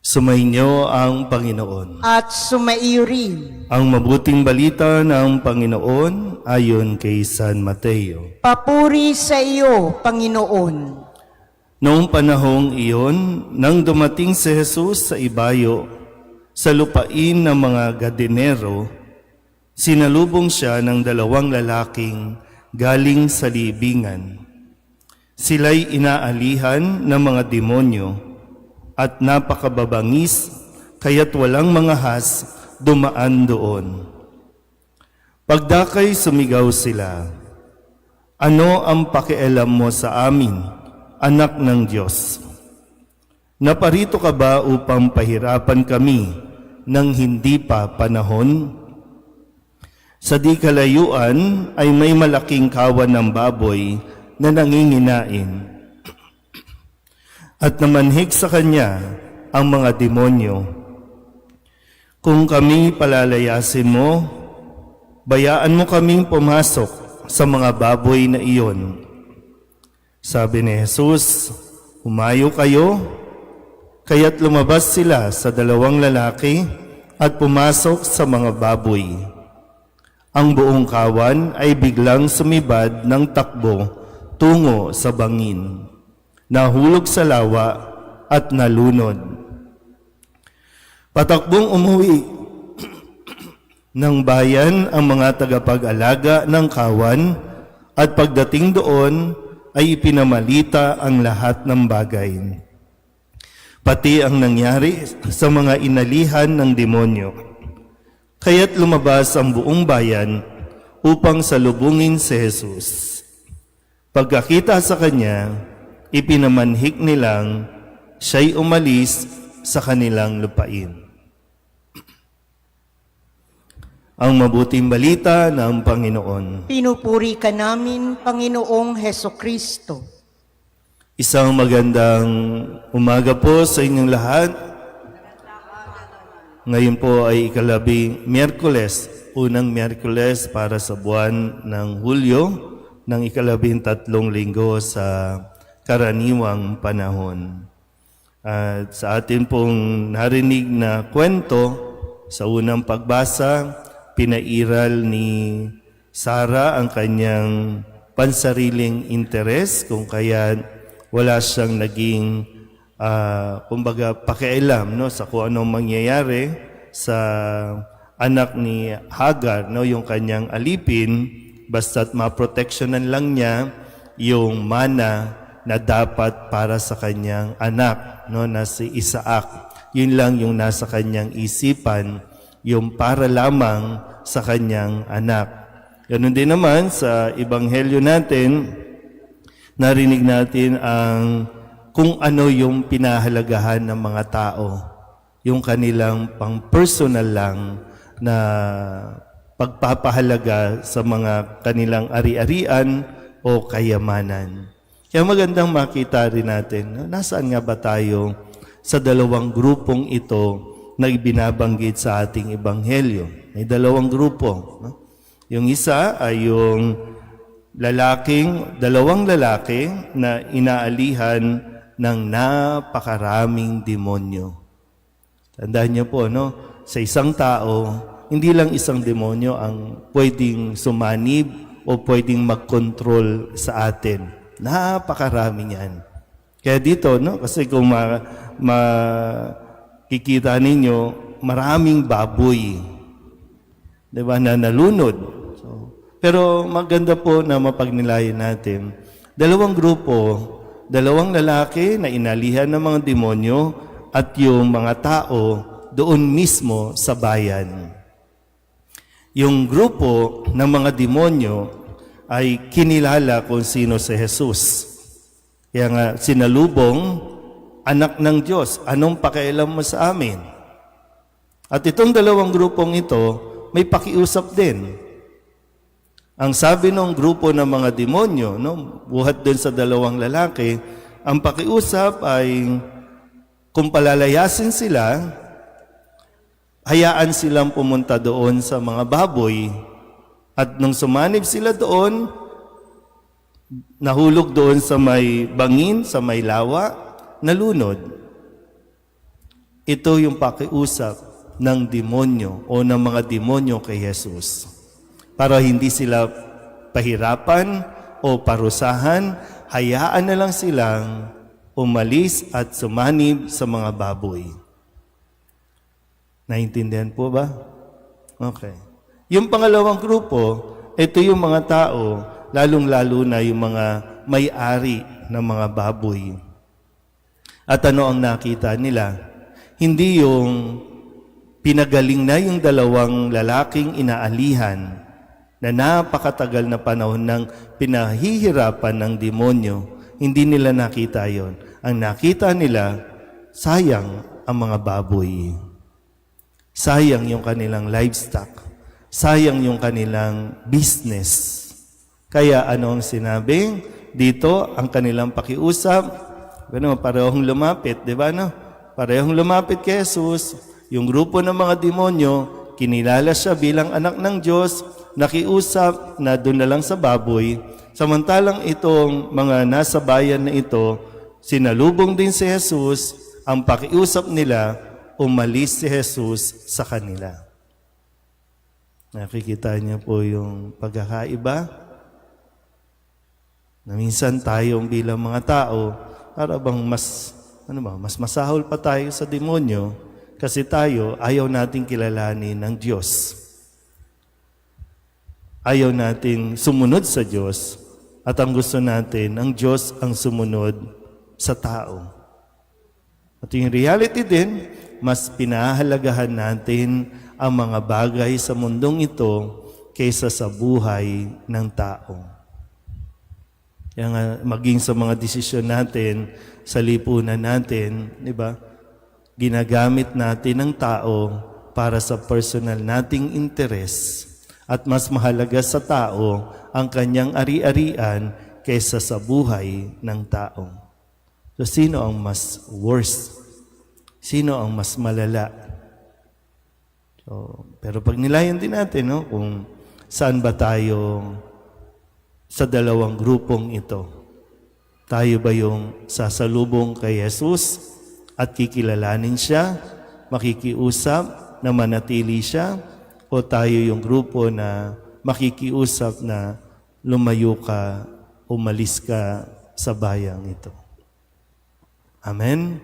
Sumainyo ang Panginoon. At sumaiyo rin. Ang mabuting balita ng Panginoon ayon kay San Mateo. Papuri sa iyo, Panginoon. Noong panahong iyon, nang dumating si Jesus sa ibayo, sa lupain ng mga Gadenero, sinalubong siya ng dalawang lalaking galing sa libingan. Sila'y inaalihan ng mga demonyo at napakababangis, kaya't walang mga has dumaan doon. Pagdakay sumigaw sila, "Ano ang pakialam mo sa amin, anak ng Diyos? Naparito ka ba upang pahirapan kami nang hindi pa panahon?" Sa di kalayuan ay may malaking kawan ng baboy na nanginginain. At namanhik sa kanya ang mga demonyo. "Kung kami palalayasin mo, bayaan mo kaming pumasok sa mga baboy na iyon." Sabi ni Jesus, "Humayo kayo." Kaya't lumabas sila sa dalawang lalaki at pumasok sa mga baboy. Ang buong kawan ay biglang sumibad ng takbo tungo sa bangin. Nahulog sa lawa at nalunod. Patakbong umuwi ng bayan ang mga tagapag-alaga ng kawan at pagdating doon ay ipinamalita ang lahat ng bagay, pati ang nangyari sa mga inalihan ng demonyo. Kaya't lumabas ang buong bayan upang salubungin si Jesus. Pagkakita sa kanya, ipinamanhik nilang siya'y umalis sa kanilang lupain. Ang mabuting balita ng Panginoon. Pinupuri ka namin, Panginoong Hesukristo. Isang magandang umaga po sa inyong lahat. Ngayon po ay ikalabing Miyerkules, unang Miyerkules para sa buwan ng Hulyo, ng ikalabing-tatlong linggo sa karaniwang panahon. At sa atin pong narinig na kwento, sa unang pagbasa, pinairal ni Sarah ang kanyang pansariling interes, kung kaya wala siyang naging kumbaga pakialam sa kung anong mangyayari sa anak ni Hagar, yung kanyang alipin, basta't maproteksyonan lang niya yung mana na dapat para sa kanyang anak, na si Isaac. Yun lang yung nasa kanyang isipan, yung para lamang sa kanyang anak. Ganun din naman sa ebanghelyo natin, narinig natin ang kung ano yung pinahalagahan ng mga tao, yung kanilang pang-personal lang na pagpapahalaga sa mga kanilang ari-arian o kayamanan. Kaya magandang makita rin natin, nasaan nga ba tayo sa dalawang grupong ito na ibinabanggit sa ating ebanghelyo? May dalawang grupo. Yung isa ay yung dalawang lalaki na inaalihan ng napakaraming demonyo. Tandaan niyo po, sa isang tao, hindi lang isang demonyo ang pwedeng sumanib o pwedeng mag-control sa atin. Napakarami niyan. Kaya dito, kasi kung makikita ninyo, maraming baboy, diba, na nalunod. Pero maganda po na mapagnilayan natin. Dalawang grupo, dalawang lalaki na inalihan ng mga demonyo at yung mga tao doon mismo sa bayan. Yung grupo ng mga demonyo ay kinilala kung sino si Jesus. Kaya nga sinalubong, "Anak ng Diyos, anong pakialam mo sa amin?" At itong dalawang grupong ito, may pakiusap din. Ang sabi ng grupo ng mga demonyo, buhat din sa dalawang lalaki, ang pakiusap ay kung palalayasin sila, hayaan silang pumunta doon sa mga baboy. At nung sumanib sila doon, nahulog doon sa may bangin, sa may lawa, nalunod. ito yung pakiusap ng demonyo o ng mga demonyo kay Jesus. Para hindi sila pahirapan o parusahan, hayaan na lang silang umalis at sumanib sa mga baboy. Naintindihan po ba? Okay. Yung pangalawang grupo, ito yung mga tao, lalong-lalo na yung mga may-ari ng mga baboy. At ano ang nakita nila? Hindi yung pinagaling na yung dalawang lalaking inaalihan na napakatagal na panahon ng pinahihirapan ng demonyo. Hindi nila nakita yon. Ang nakita nila, sayang ang mga baboy. Sayang yung kanilang livestock. Sayang yung kanilang business. Kaya ano ang sinabi? Dito, ang kanilang pakiusap, parehong lumapit, di ba? No? Parehong lumapit kay Jesus. Yung grupo ng mga demonyo, kinilala siya bilang anak ng Diyos, nakiusap na doon na lang sa baboy. Samantalang itong mga nasa bayan na ito, sinalubong din si Jesus, ang pakiusap nila, umalis si Jesus sa kanila. Nakikita niyo po yung pagkakaiba? Na minsan tayong bilang mga tao, para bang mas masahol pa tayo sa demonyo kasi tayo ayaw nating kilalanin ng Diyos. Ayaw nating sumunod sa Diyos at ang gusto natin, ang Diyos ang sumunod sa tao. At yung reality din, mas pinahalagahan natin ang mga bagay sa mundong ito kaysa sa buhay ng tao. Kaya nga, maging sa mga desisyon natin, sa lipunan natin, di ba? Ginagamit natin ang tao para sa personal nating interes at mas mahalaga sa tao ang kanyang ari-arian kaysa sa buhay ng tao. So, sino ang mas worst? Sino ang mas malala? So, pero pag nilayan din natin, no, kung saan ba tayo sa dalawang grupong ito. Tayo ba yung sasalubong kay Jesus at kikilalanin siya, makikiusap na manatili siya, o tayo yung grupo na makikiusap na lumayo ka, umalis ka sa bayang ito? Amen?